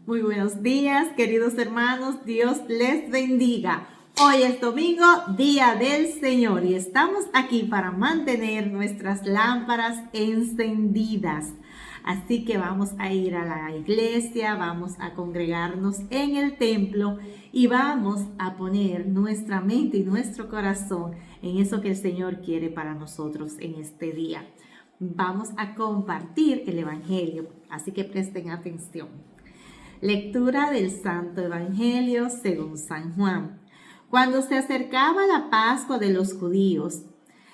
Muy buenos días, queridos hermanos. Dios les bendiga. Hoy es domingo, día del Señor, y estamos aquí para mantener nuestras lámparas encendidas. Así que vamos a ir a la iglesia, vamos a congregarnos en el templo y vamos a poner nuestra mente y nuestro corazón en eso que el Señor quiere para nosotros en este día. Vamos a compartir el Evangelio, así que presten atención. Lectura del Santo Evangelio según San Juan. Cuando se acercaba la Pascua de los judíos,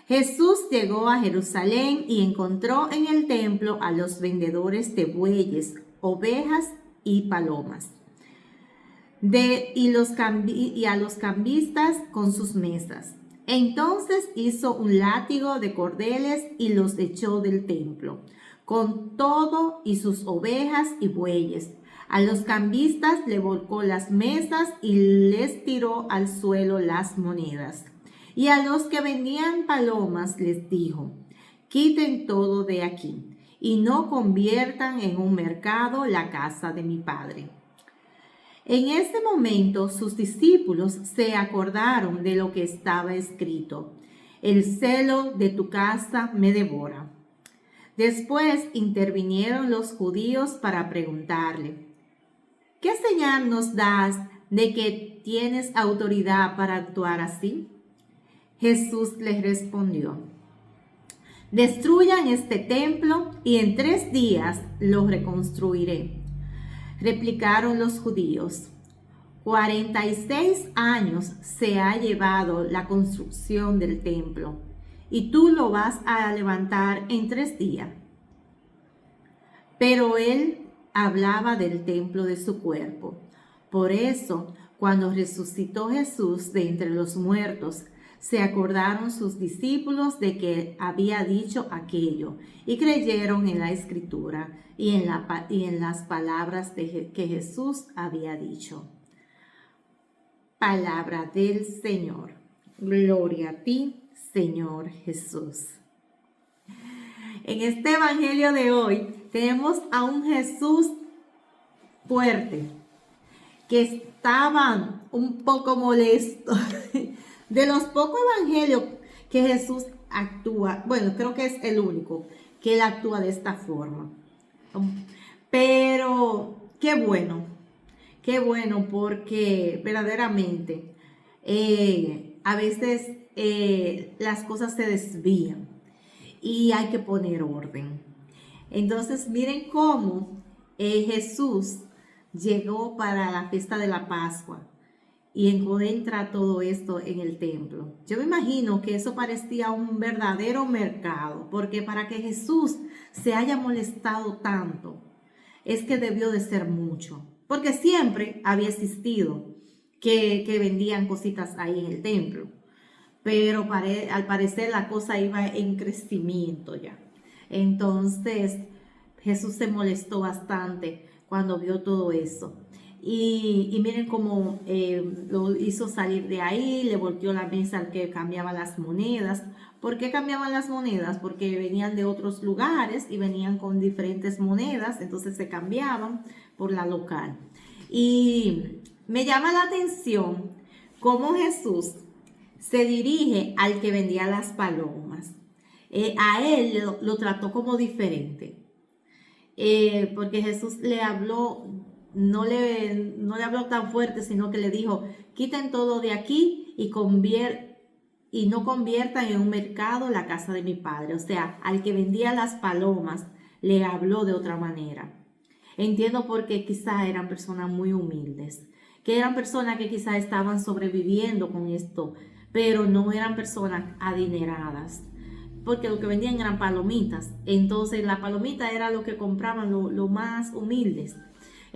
Jesús llegó a Jerusalén y encontró en el templo a los vendedores de bueyes, ovejas y palomas, y a los cambistas con sus mesas. Entonces hizo un látigo de cordeles y los echó del templo, con todo y sus ovejas y bueyes. A los cambistas le volcó las mesas y les tiró al suelo las monedas. Y a los que vendían palomas les dijo: quiten todo de aquí y no conviertan en un mercado la casa de mi Padre. En ese momento sus discípulos se acordaron de lo que estaba escrito: el celo de tu casa me devora. Después intervinieron los judíos para preguntarle: ¿qué señal nos das de que tienes autoridad para actuar así? Jesús les respondió: destruyan este templo y en 3 días lo reconstruiré. Replicaron los judíos: 46 años se ha llevado la construcción del templo, y tú lo vas a levantar en 3 días. Pero él hablaba del templo de su cuerpo. Por eso, cuando resucitó Jesús de entre los muertos, se acordaron sus discípulos de que había dicho aquello y creyeron en la Escritura y en las palabras que Jesús había dicho. Palabra del Señor. Gloria a ti, Señor Jesús. En este evangelio de hoy tenemos a un Jesús fuerte, que estaba un poco molesto. De los pocos evangelios que Jesús actúa, bueno, creo que es el único que él actúa de esta forma. Pero qué bueno porque verdaderamente a veces las cosas se desvían y hay que poner orden. Entonces miren cómo Jesús llegó para la fiesta de la Pascua y encuentra todo esto en el templo. Yo me imagino que eso parecía un verdadero mercado, porque para que Jesús se haya molestado tanto, es que debió de ser mucho, porque siempre había existido que vendían cositas ahí en el templo, pero al parecer la cosa iba en crecimiento ya. Entonces Jesús se molestó bastante cuando vio todo eso. Y miren cómo lo hizo salir de ahí, le volteó la mesa al que cambiaba las monedas. ¿Por qué cambiaban las monedas? Porque venían de otros lugares y venían con diferentes monedas, entonces se cambiaban por la local. Y me llama la atención cómo Jesús se dirige al que vendía las palomas. A él lo trató como diferente, porque Jesús le habló. No le habló tan fuerte, sino que le dijo: quiten todo de aquí y no conviertan en un mercado la casa de mi Padre. O sea, al que vendía las palomas le habló de otra manera. Entiendo porque quizás eran personas muy humildes, que eran personas que quizás estaban sobreviviendo con esto, pero no eran personas adineradas, porque lo que vendían eran palomitas. Entonces la palomita era lo que compraban lo más humildes.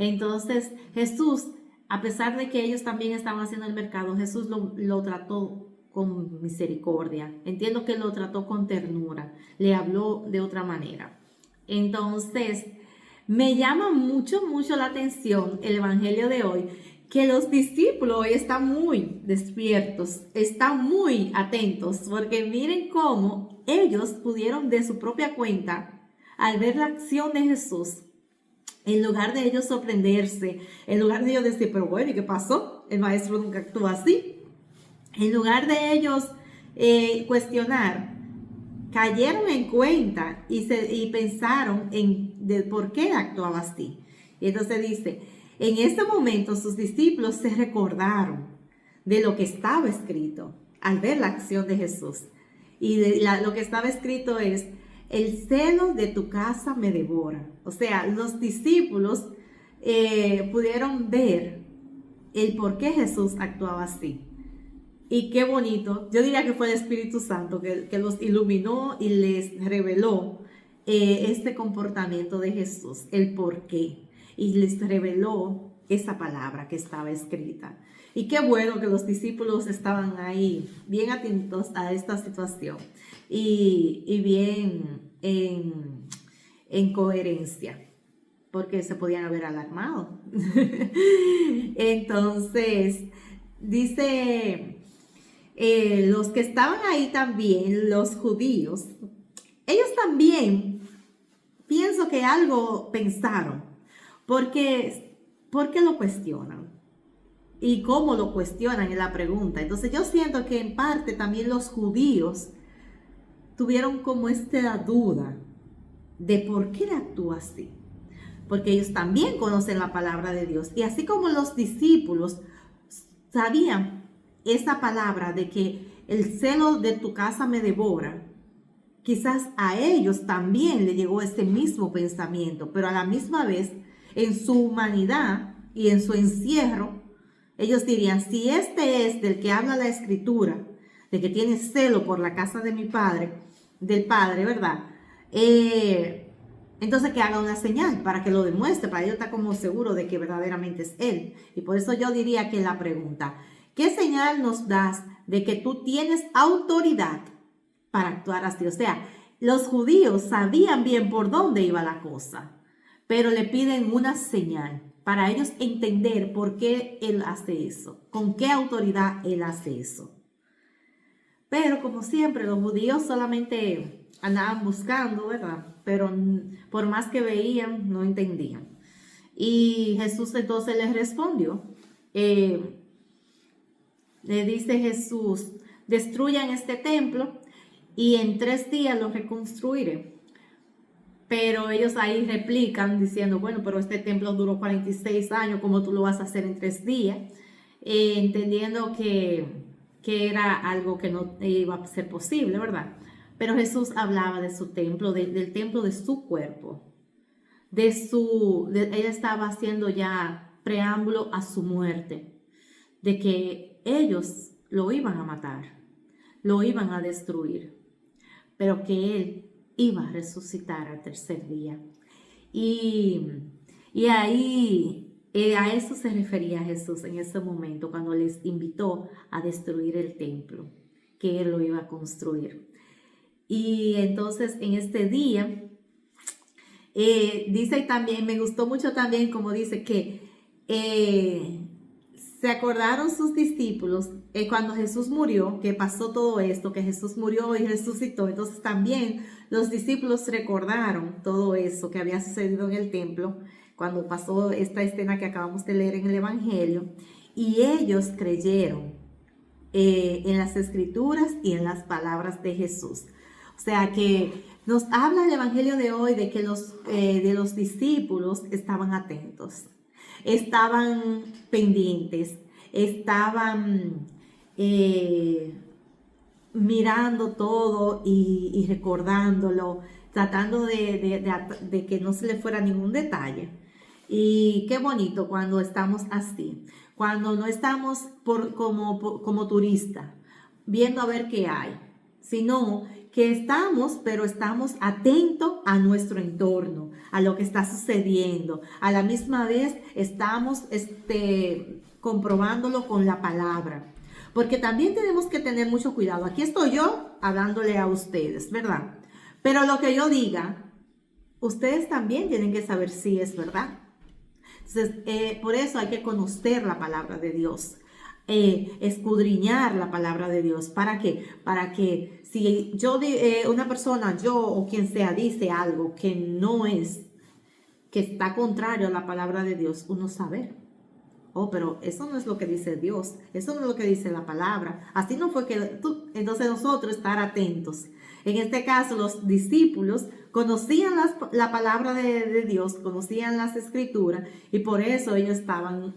Entonces Jesús, a pesar de que ellos también estaban haciendo el mercado, Jesús lo trató con misericordia. Entiendo que lo trató con ternura, le habló de otra manera. Entonces me llama mucho la atención el evangelio de hoy, que los discípulos hoy están muy despiertos, están muy atentos, porque miren cómo ellos pudieron de su propia cuenta, al ver la acción de Jesús, En lugar de ellos sorprenderse, en lugar de ellos decir, pero bueno, ¿y qué pasó? El maestro nunca actúa así. En lugar de ellos cuestionar, cayeron en cuenta y pensaron de por qué actuaba así. Y entonces dice, en ese momento sus discípulos se recordaron de lo que estaba escrito al ver la acción de Jesús. Y lo que estaba escrito es, el celo de tu casa me devora. O sea, los discípulos pudieron ver el por qué Jesús actuaba así. Y qué bonito, yo diría que fue el Espíritu Santo que los iluminó y les reveló este comportamiento de Jesús, el por qué. Y les reveló esa palabra que estaba escrita. Y qué bueno que los discípulos estaban ahí bien atentos a esta situación y bien en coherencia, porque se podían haber alarmado. Entonces, dice... los que estaban ahí también, los judíos, ellos también, pienso que algo pensaron, porque lo cuestionan y cómo lo cuestionan en la pregunta. Entonces yo siento que en parte también los judíos tuvieron como esta duda de por qué él actúa así, porque ellos también conocen la palabra de Dios y así como los discípulos sabían esa palabra de que el celo de tu casa me devora, quizás a ellos también le llegó ese mismo pensamiento, pero a la misma vez, en su humanidad y en su encierro, ellos dirían, si este es del que habla la Escritura, de que tiene celo por la casa de mi padre, del Padre, ¿verdad? Entonces que haga una señal para que lo demuestre, para ellos estar como seguro de que verdaderamente es Él. Y por eso yo diría que la pregunta, ¿qué señal nos das de que tú tienes autoridad para actuar así? O sea, los judíos sabían bien por dónde iba la cosa, pero le piden una señal para ellos entender por qué Él hace eso, con qué autoridad Él hace eso. Pero como siempre, los judíos solamente andaban buscando, ¿verdad? Pero por más que veían, no entendían. Y Jesús entonces les respondió, le dice Jesús, destruyan este templo y en 3 días lo reconstruiré. Pero ellos ahí replican diciendo, bueno, pero este templo duró 46 años, ¿cómo tú lo vas a hacer en 3 días? Entendiendo que era algo que no iba a ser posible, ¿verdad? Pero Jesús hablaba de su templo, del templo de su cuerpo. Él estaba haciendo ya preámbulo a su muerte, de que ellos lo iban a matar, lo iban a destruir, pero que Él iba a resucitar al 3er día. Y ahí, a eso se refería Jesús en ese momento, cuando les invitó a destruir el templo, que Él lo iba a construir. Y entonces en este día, dice también, me gustó mucho también como dice que se acordaron sus discípulos cuando Jesús murió, que pasó todo esto, que Jesús murió y resucitó. Entonces también los discípulos recordaron todo eso que había sucedido en el templo, cuando pasó esta escena que acabamos de leer en el Evangelio, y ellos creyeron en las Escrituras y en las palabras de Jesús. O sea que nos habla el Evangelio de hoy de que los discípulos estaban atentos, estaban pendientes, estaban mirando todo y recordándolo, tratando de que no se le fuera ningún detalle. Y qué bonito cuando estamos así, cuando no estamos como turista, viendo a ver qué hay, sino que estamos, pero estamos atentos a nuestro entorno, a lo que está sucediendo. A la misma vez estamos comprobándolo con la palabra. Porque también tenemos que tener mucho cuidado. Aquí estoy yo hablándole a ustedes, ¿verdad? Pero lo que yo diga, ustedes también tienen que saber si es verdad. Entonces, por eso hay que conocer la palabra de Dios. Escudriñar la palabra de Dios. ¿Para qué? Para que si una persona, yo o quien sea, dice algo que no es que está contrario a la palabra de Dios, uno sabe. Oh, pero eso no es lo que dice Dios, eso no es lo que dice la palabra. Así no fue que tú, entonces nosotros estar atentos. En este caso, los discípulos conocían la palabra de Dios, conocían las escrituras y por eso ellos estaban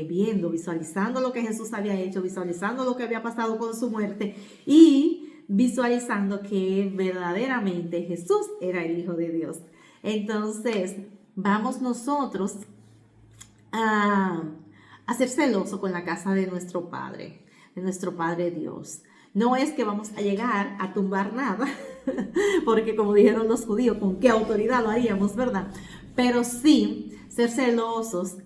viendo, visualizando lo que Jesús había hecho, visualizando lo que había pasado con su muerte y visualizando que verdaderamente Jesús era el Hijo de Dios. Entonces, vamos nosotros a ser celoso con la casa de nuestro Padre Dios. No es que vamos a llegar a tumbar nada, porque como dijeron los judíos, ¿con qué autoridad lo haríamos, verdad? Pero sí ser celosos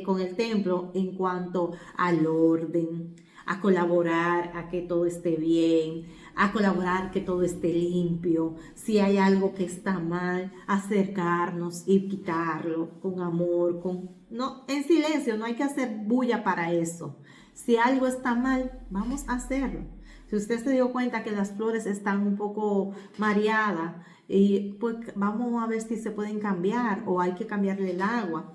con el templo en cuanto al orden, a colaborar, a que todo esté bien, a colaborar, que todo esté limpio. Si hay algo que está mal, acercarnos y quitarlo con amor, no, en silencio, no hay que hacer bulla para eso. Si algo está mal, vamos a hacerlo. Si usted se dio cuenta que las flores están un poco mareadas, y pues vamos a ver si se pueden cambiar o hay que cambiarle el agua.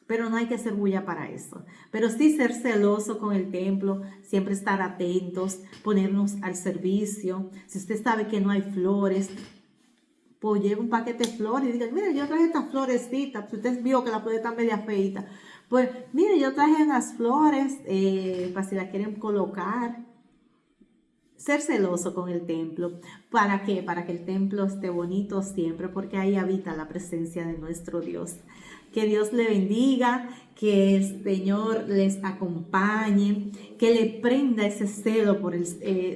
Pero no hay que hacer bulla para eso. Pero sí ser celoso con el templo, siempre estar atentos, ponernos al servicio. Si usted sabe que no hay flores, pues lleve un paquete de flores y diga, mire, yo traje estas florecitas. Si usted vio que la flor está media feita, pues mire, yo traje unas flores para si la quieren colocar. Ser celoso con el templo. ¿Para qué? Para que el templo esté bonito siempre, porque ahí habita la presencia de nuestro Dios. Que Dios le bendiga, que el Señor les acompañe, que le prenda ese celo,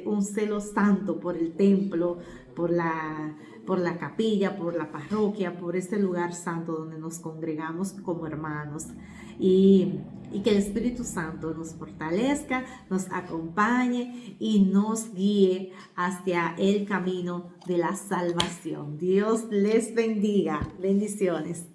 un celo santo por el templo, por la capilla, por la parroquia, por ese lugar santo donde nos congregamos como hermanos. Y que el Espíritu Santo nos fortalezca, nos acompañe y nos guíe hacia el camino de la salvación. Dios les bendiga. Bendiciones.